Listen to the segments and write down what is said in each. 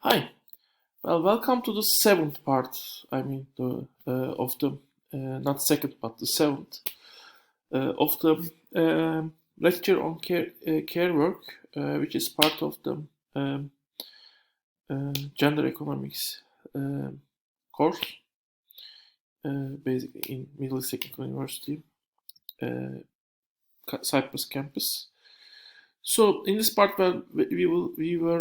Hi. Well, welcome to the seventh part. I mean, the of the not second, but the seventh of the lecture on care work, which is part of the um, gender economics course, basically in Middle East Technical University, Cyprus campus. So in this part, well, we were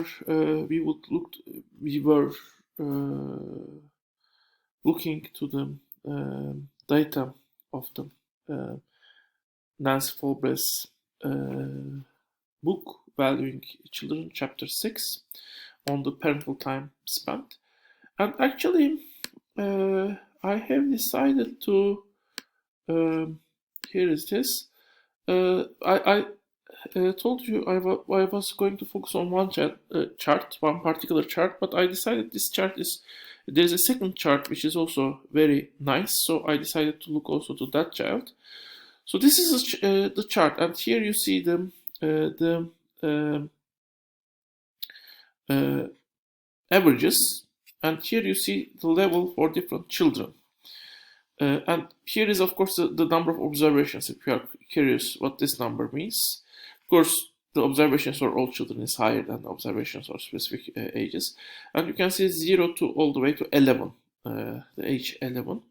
looking to the data of the uh, Nancy Folbre's book Valuing Children, chapter 6, on the parental time spent. And actually, I have decided to, here is this. I told you I was going to focus on one chart, one particular chart, but I decided this chart is, there's a second chart which is also very nice, so I decided to look also to that chart. So this is the chart, and here you see the averages, and here you see the level for different children. And here is, of course, the number of observations, if you are curious what this number means. Of course, the observations for all children is higher than the observations for specific ages. And you can see 0 to all the way to 11, the age 11.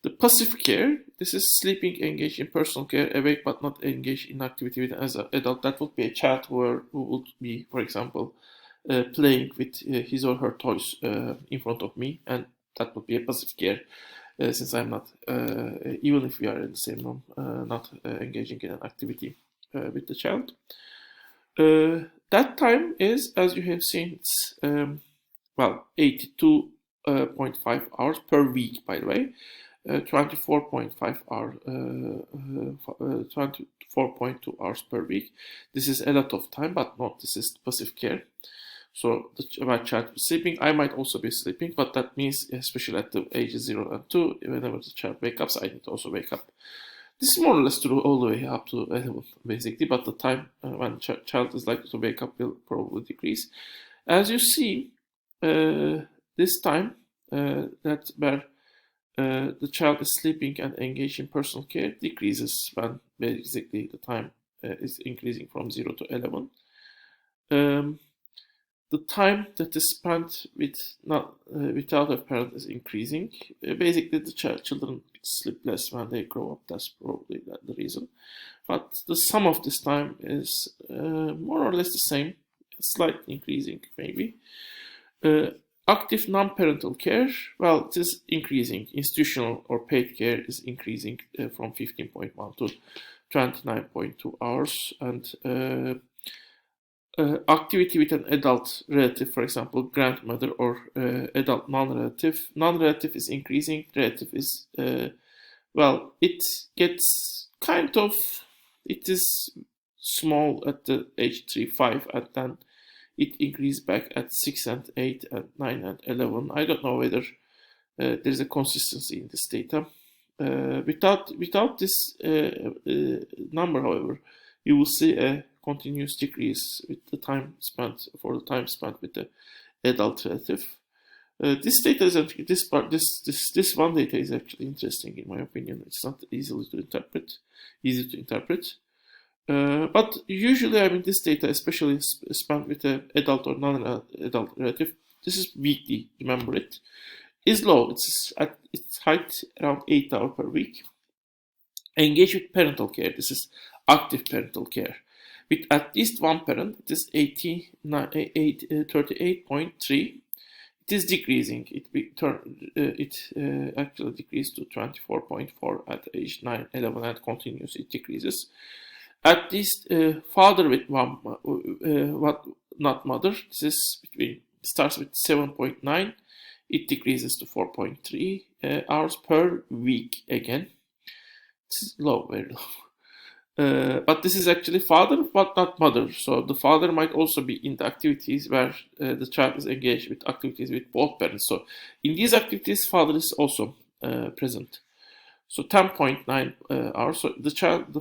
The passive care, this is sleeping, engaged in personal care, awake but not engaged in activity with as an adult. That would be a child who would be, for example, playing with his or her toys in front of me, and that would be a passive care. Since I'm not, even if we are in the same room, not engaging in an activity with the child. That time is, as you have seen, it's, 82.5 hours per week, by the way. 24.5 hours, 24.2 hours per week. This is a lot of time, but not, this is passive care. So my child is sleeping. I might also be sleeping, but that means, especially at the ages 0 and 2, whenever the child wakes up, I need to also wake up. This is more or less true all the way up to 11, basically, but the time when child is likely to wake up will probably decrease. As you see, this time that where the child is sleeping and engaged in personal care decreases when basically the time is increasing from 0 to 11. The time that is spent without a parent is increasing. Basically, the children sleep less when they grow up. That's probably the reason. But the sum of this time is more or less the same, slightly increasing maybe. Active non-parental care, well, it is increasing. Institutional or paid care is increasing from 15.1 to 29.2 hours, and activity with an adult relative, for example, grandmother or adult non-relative. Non-relative is increasing. Relative is, well, it gets kind of, it is small at the age 3, 5, and then it increases back at 6 and 8 and 9 and 11. I don't know whether there is a consistency in this data. Without this number, however, you will see a continuous decrease with the time spent with the adult relative. This data is this one data is actually interesting in my opinion. It's not easy to interpret. But usually, I mean, this data, especially spent with the adult or non-adult relative, this is weekly. Remember, it is low. It's at its height around 8 hours per week. Engage with parental care. This is active parental care. With at least one parent, it is 38.3. It is decreasing. It actually decreased to 24.4 at age 9, 11, and continues. It decreases. At least father with one, not mother. This is starts with 7.9. It decreases to 4.3 hours per week again. It's low, very low. But this is actually father, but not mother. So the father might also be in the activities where the child is engaged with activities with both parents. So in these activities, father is also present. So 10.9 hours. So the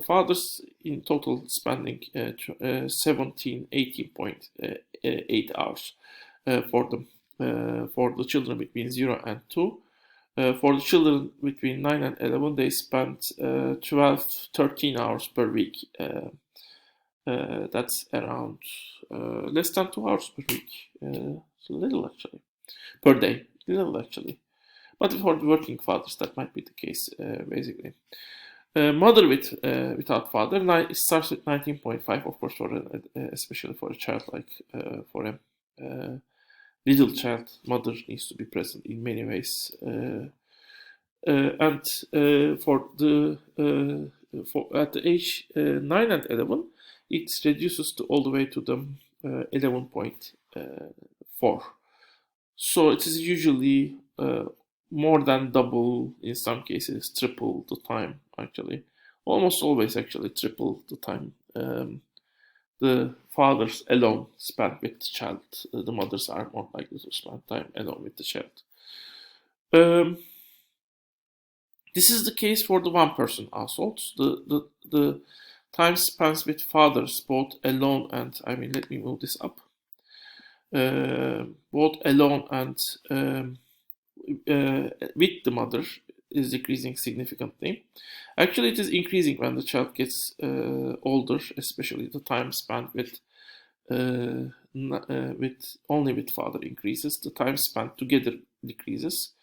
father's in total spending 18.8 hours for the children between 0 and 2. For the children between 9 and 11, they spend 13 hours per week. That's around less than 2 hours per week. So little actually, per day, little actually. But for the working fathers, that might be the case, basically. Mother without father it starts with 19.5, of course, especially for a child, like for a little child, mother needs to be present in many ways. And at the age 9 and 11, it reduces to all the way to the 11.4. So it is usually more than double, in some cases triple the time, actually. Almost always actually triple the time the fathers alone spend with the child. The mothers are more likely to spend time alone with the child. This is the case for the one-person households. The time spent with fathers, both alone and, let me move this up. Both alone and with the mother is decreasing significantly. Actually, it is increasing when the child gets older, especially the time spent with only with father increases. The time spent together decreases.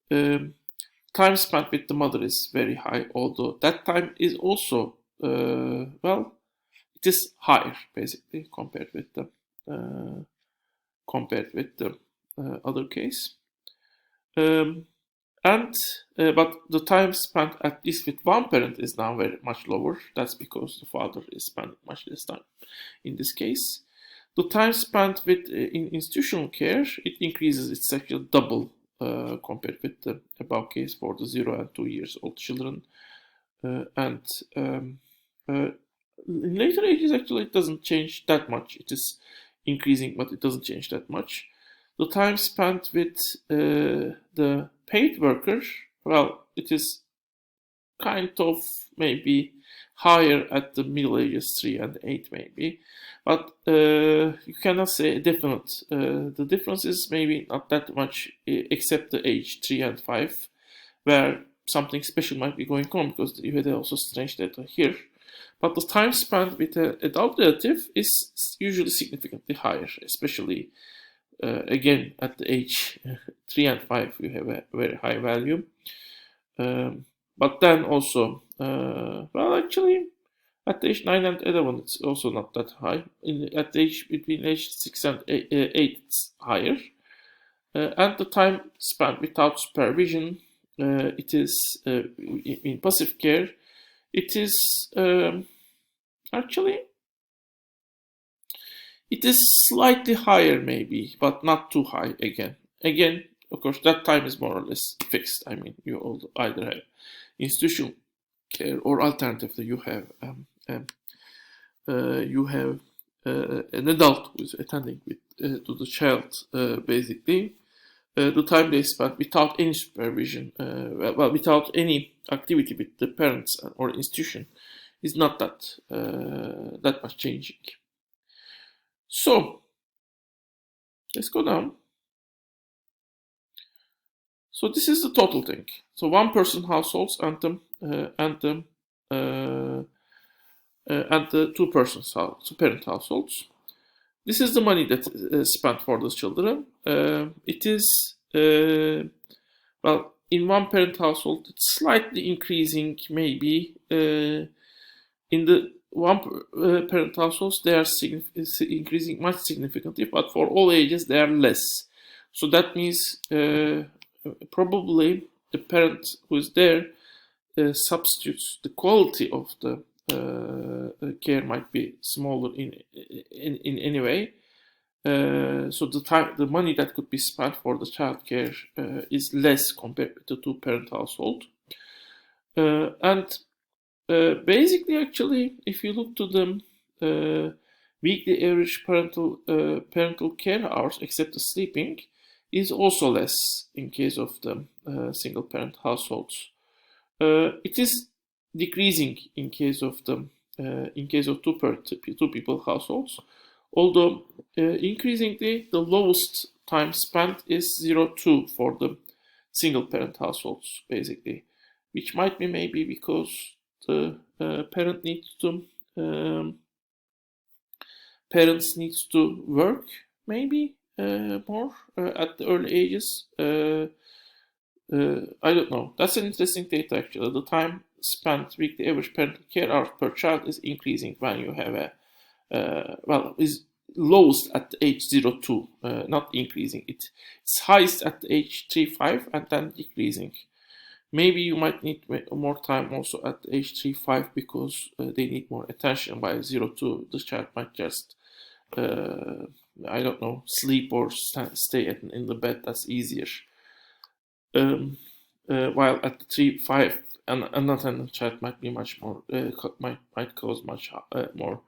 Time spent with the mother is very high, although that time is also it is higher basically compared with the other case. But the time spent at least with one parent is now very much lower. That's because the father is spending much less time. In this case, the time spent with in institutional care, it increases. It's actually double compared with the above case for the 0 and 2 years old children. In later ages, actually, it doesn't change that much. It is increasing, but it doesn't change that much. The time spent with the paid worker, it is kind of maybe higher at the middle ages 3 and 8 maybe, but you cannot say definite. The difference is maybe not that much, except the age 3 and 5, where something special might be going on, because you had also strange data here. But the time spent with an adult relative is usually significantly higher, especially again at the age 3 and 5 you have a very high value. But then also, actually, at the age 9 and 11 it's also not that high. At the age between age 6 and 8 it's higher. And the time spent without supervision, it is in passive care, it is actually, it is slightly higher maybe, but not too high again. Again, of course, that time is more or less fixed. You either have institutional care, or alternatively you have an adult who is attending to the child, basically. The time they spend without any supervision, without any activity with the parents or institution, is not that much changing. So let's go down. So this is the total thing. So one-person households and the two-parent households. This is the money that is spent for those children. It is in one-parent household, it's slightly increasing maybe. In the one-parent households, they are increasing much significantly, but for all ages they are less. So that means probably the parent who is there substitutes the quality of the care might be smaller in any way. So the money that could be spent for the child care is less compared to the two-parent household. Basically, actually, if you look to the weekly average parental care hours, except the sleeping, is also less in case of the single-parent households. It is decreasing in case of two people households, Although increasingly the lowest time spent is 0.2 for the single parent households, basically, which might be maybe because the um, parents needs to work maybe more at the early ages. I don't know. That's an interesting data actually. The time spent weekly average parental care hours per child is increasing when you have a is lowest at the age 0.2, not increasing. It's highest at the age 3.5 and then decreasing. Maybe you might need more time also at the age 3.5 because they need more attention. By 0.2, the child might just I don't know, sleep or stay in the bed. That's easier. While at the 3.5, an unattended child might be much more might cause much more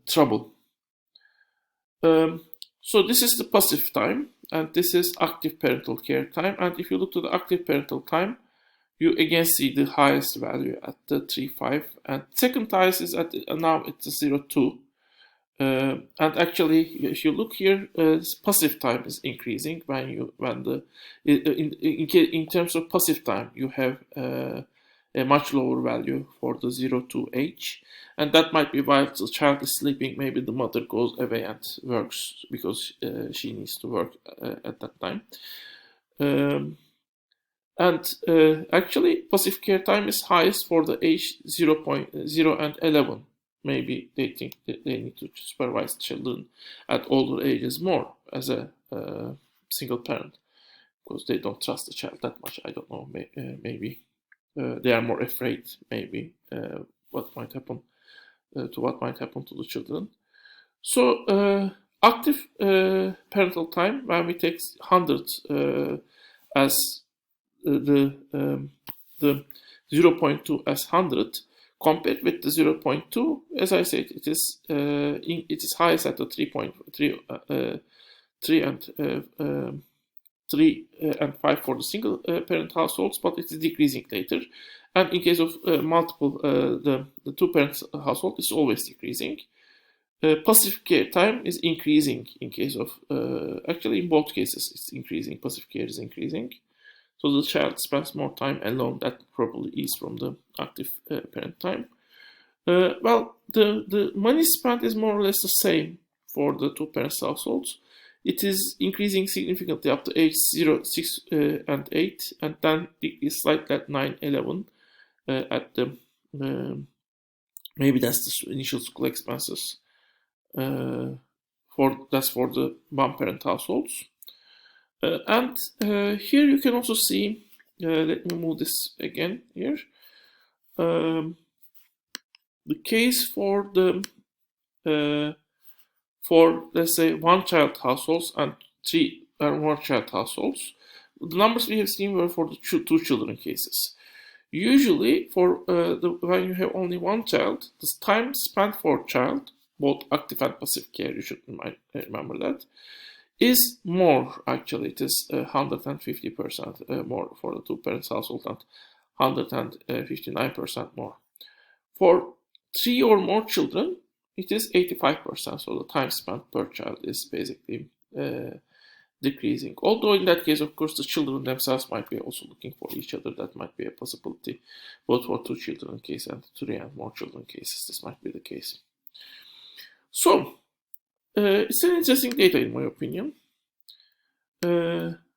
trouble. So this is the passive time, and this is active parental care time. And if you look to the active parental time, you again see the highest value at the 3.5, and second highest is at now it's 0.2. And actually, if you look here, passive time is increasing in terms of passive time you have a much lower value for the 0.2 age, and that might be while the child is sleeping. Maybe the mother goes away and works because she needs to work at that time. Actually, passive care time is highest for the age 0.0 and 11. Maybe they think that they need to supervise children at older ages more as a single parent because they don't trust the child that much. I don't know. Maybe they are more afraid. Maybe what might happen to the children. So active parental time, when we take 100 as the 0.2 as 100. Compared with the 0.2, as I said, it is highest at the 3.3, 3 and 5 for the single parent households, but it is decreasing later. And in case of multiple, the two parent household is always decreasing. Passive care time is increasing in case of actually in both cases it's increasing. Passive care is increasing. So the child spends more time alone. That probably is from the active parent time. Well, the money spent is more or less the same for the two parents households. It is increasing significantly up to age 0, 6, and 8, and then it is slightly at 9, 11 at the maybe that's the initial school expenses. That's for the one parent households. And here you can also see, let me move this again here, the case for the for let's say one child households and three or more child households. The numbers we have seen were for the two children cases. Usually for when you have only one child, the time spent for child, both active and passive care, you should remember that, is more. Actually, it is 150% more for the two parents household and 159% more. For three or more children, it is 85%. So the time spent per child is basically decreasing. Although in that case, of course, the children themselves might be also looking for each other. That might be a possibility, both for two children case and three and more children cases. This might be the case. So it's an interesting data in my opinion.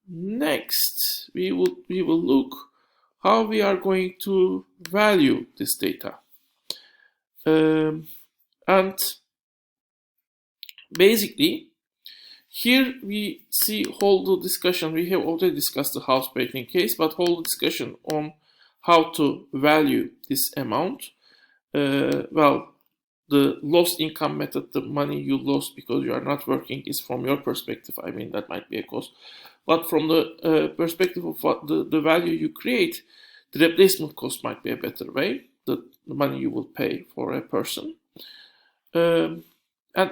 Next, we will look how we are going to value this data. And basically, here we see whole the discussion. We have already discussed the housebreaking case, but whole discussion on how to value this amount. Well, the lost income method, the money you lost because you are not working, is from your perspective. I mean, that might be a cost. But from the perspective of what the value you create, the replacement cost might be a better way, the money you will pay for a person. And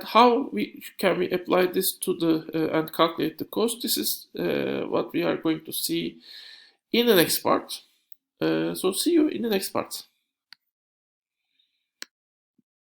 how can we apply this to the and calculate the cost? This is what we are going to see in the next part. So see you in the next part.